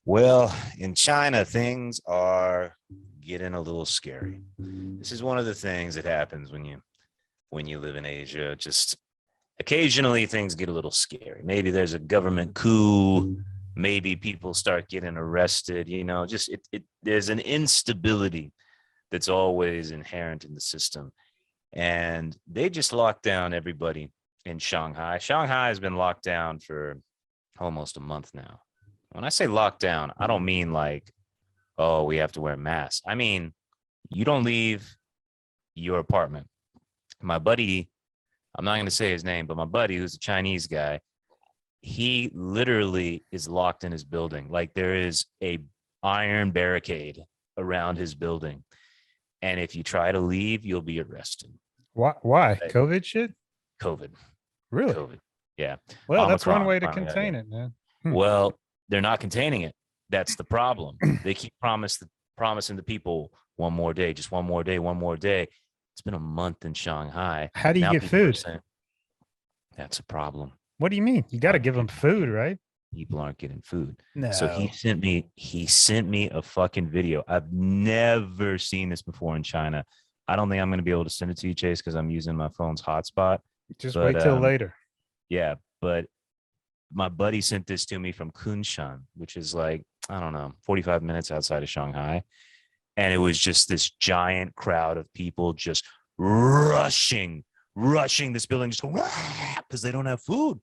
Well, in China, things are getting a little scary. This is one of the things that happens when you live in Asia. Just occasionally things get a little scary. Maybe there's a government coup, maybe people start getting arrested, just it there's an instability that's always inherent in the system. And they just locked down everybody in Shanghai. Shanghai has been locked down for almost a month now. When I say lockdown, I don't mean like, oh, we have to wear masks. I mean, you don't leave your apartment. My buddy, I'm not going to say his name, but my buddy, who's a Chinese guy, he literally is locked in his building. Like there is a iron barricade around his building. And if you try to leave, you'll be arrested. Why? COVID shit? COVID. Really? COVID. Yeah. Well, that's one Omicron. way to contain it, man. Well, they're not containing it. That's the problem. They keep promising the people one more day, just one more day, one more day. It's been a month in Shanghai. How do you get food? That's a problem. What do you mean? You got to give them food, right? People aren't getting food. No. So he sent me a fucking video. I've never seen this before in China. I don't think I'm going to be able to send it to you, Chase, because I'm using my phone's hotspot. Just wait till later. Yeah, but my buddy sent this to me from Kunshan, which is like, I don't know, 45 minutes outside of Shanghai. And it was just this giant crowd of people just rushing this building, just because they don't have food.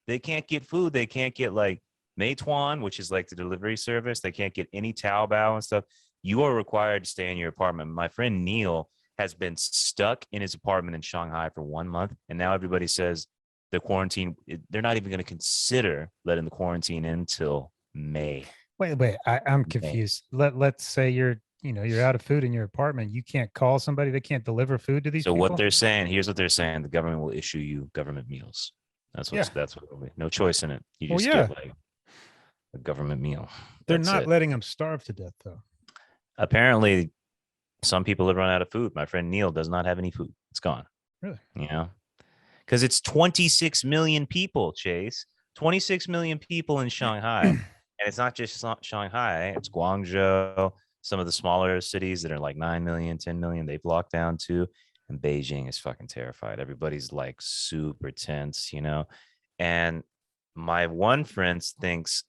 They can't get food. They can't get like Meituan, which is like the delivery service. They can't get any Taobao and stuff. You are required to stay in your apartment. My friend Neil has been stuck in his apartment in Shanghai for 1 month. And now everybody says the quarantine, they're not even going to consider letting the quarantine in until May. Wait, I'm confused. Let's say you're out of food in your apartment. You can't call somebody. They can't deliver food to these people. So what they're saying, here's what they're saying. The government will issue you government meals. That's what it'll be. No choice in it. You just get like a government meal. They're not letting them starve to death, though. Apparently, some people have run out of food. My friend Neil does not have any food. It's gone. Really? Because it's 26 million people, Chase. 26 million people in Shanghai. And it's not just Shanghai. It's Guangzhou, some of the smaller cities that are like 9 million, 10 million. They've locked down too. And Beijing is fucking terrified. Everybody's like super tense, And my one friend thinks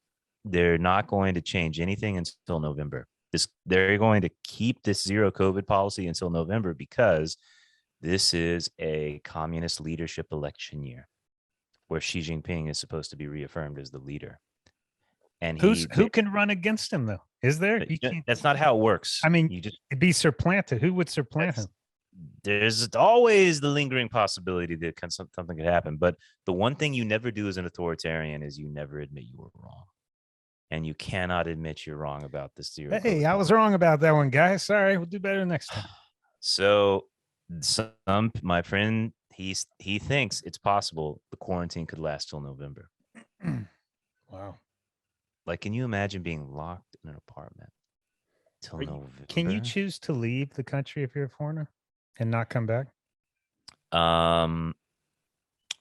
they're not going to change anything until November. They're going to keep this zero COVID policy until November because this is a communist leadership election year where Xi Jinping is supposed to be reaffirmed as the leader. And who can run against him though? Is there? That's not how it works. I mean, it'd be supplanted. Who would supplant him? There's always the lingering possibility that something could happen. But the one thing you never do as an authoritarian is you never admit you were wrong. And you cannot admit you're wrong about this zero. Hey, I was wrong about that one, guys. Sorry, we'll do better next time. So my friend, he thinks it's possible the quarantine could last till November. Wow. Like, can you imagine being locked in an apartment till November? Can you choose to leave the country if you're a foreigner and not come back?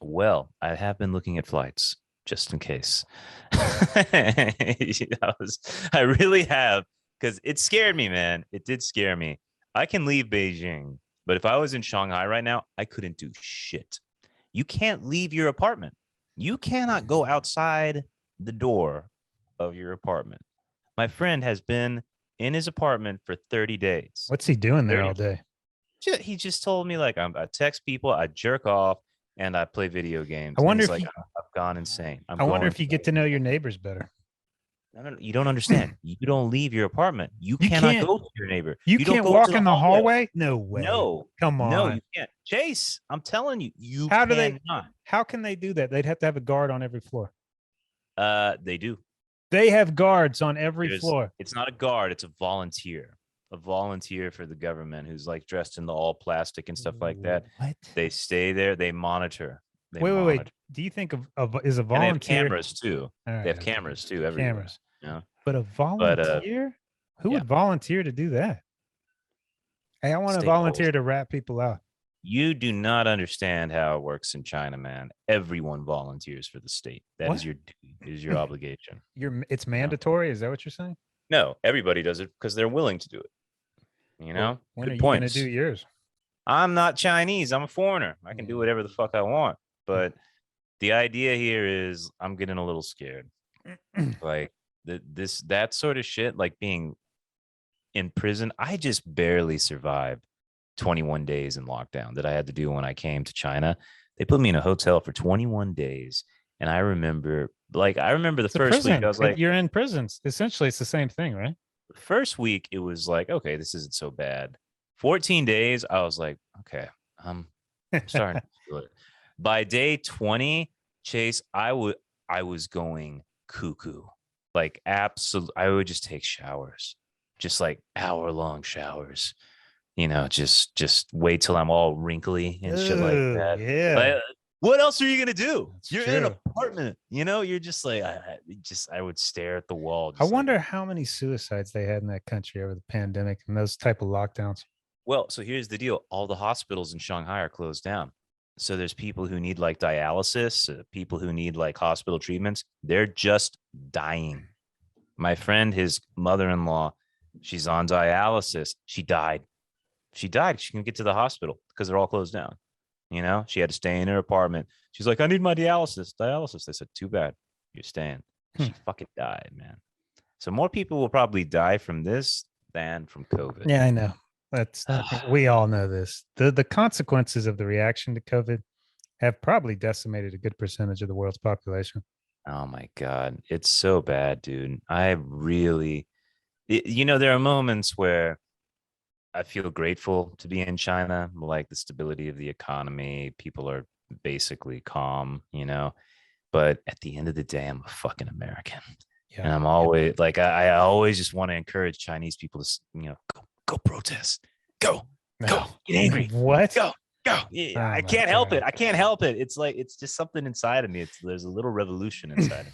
Well, I have been looking at flights just in case. I really have, because it scared me, man. It did scare me. I can leave Beijing, but if I was in Shanghai right now, I couldn't do shit. You can't leave your apartment. You cannot go outside the door of your apartment. My friend has been in his apartment for 30 days. What's he doing there all day? He just told me like I text people, I jerk off, and I play video games. I wonder if I've gone insane. I wonder if you get to know your neighbors better. You don't understand. You don't leave your apartment. You cannot go to your neighbor. You can't walk in the hallway? No way. No. Come on. No, you can't. Chase, I'm telling you, how can they do that? They'd have to have a guard on every floor. They do. They have guards on every floor. It's not a guard, it's a volunteer. A volunteer for the government who's like dressed in the all plastic and stuff like that. What? They stay there, they monitor. Wait. Do you think is a volunteer? And they have cameras too. Right, they have cameras too everywhere. Cameras. Yeah. But a volunteer? Who would volunteer to do that? Hey, I want to volunteer to rat people out. You do not understand how it works in China, man. Everyone volunteers for the state. That is What? your duty, is your obligation. It's You know? mandatory. Is that what you're saying? No, everybody does it because they're willing to do it. Well, when are Good you going to do points. yours? I'm not Chinese. I'm a foreigner. I can do Yeah. whatever the fuck I want. But the idea here is I'm getting a little scared. Like that sort of shit, like being in prison. I just barely survived 21 days in lockdown that I had to do when I came to China. They put me in a hotel for 21 days. And I remember the It's a first week, I prison. was like, You're in prisons. Essentially, it's the same thing, right? the first week, it was like, okay, this isn't so bad. 14 days, I was like, okay, I'm starting to feel it. By day 20, Chase, I was going cuckoo. Like absolute I would just take showers, just like hour-long showers. Just wait till I'm all wrinkly and shit like Oh, that. yeah. Like, what else are you gonna do? That's You're in an true. apartment, you're just like I would stare at the wall, I just like, wonder how many suicides they had in that country over the pandemic and those type of lockdowns. well, so here's the deal. All the hospitals in Shanghai are closed down. So there's people who need like dialysis, people who need like hospital treatments. They're just dying. My friend, his mother-in-law, she's on dialysis. She died. She died. She couldn't get to the hospital because they're all closed down. She had to stay in her apartment. She's like, I need my dialysis. Dialysis. They said, too bad. You're staying. Hmm. She fucking died, man. So more people will probably die from this than from COVID. Yeah, I know. That's we all know this. The consequences of the reaction to COVID have probably decimated a good percentage of the world's population. Oh my God. It's so bad, dude. I really, there are moments where I feel grateful to be in China, like the stability of the economy. People are basically calm, but at the end of the day, I'm a fucking American. And Yeah. I'm always like, I always just want to encourage Chinese people to, go protest, go, No. get angry, What? go, go. Yeah, Oh I my can't help it. God. I can't help it. It's like, it's just something inside of me. There's a little revolution inside of me.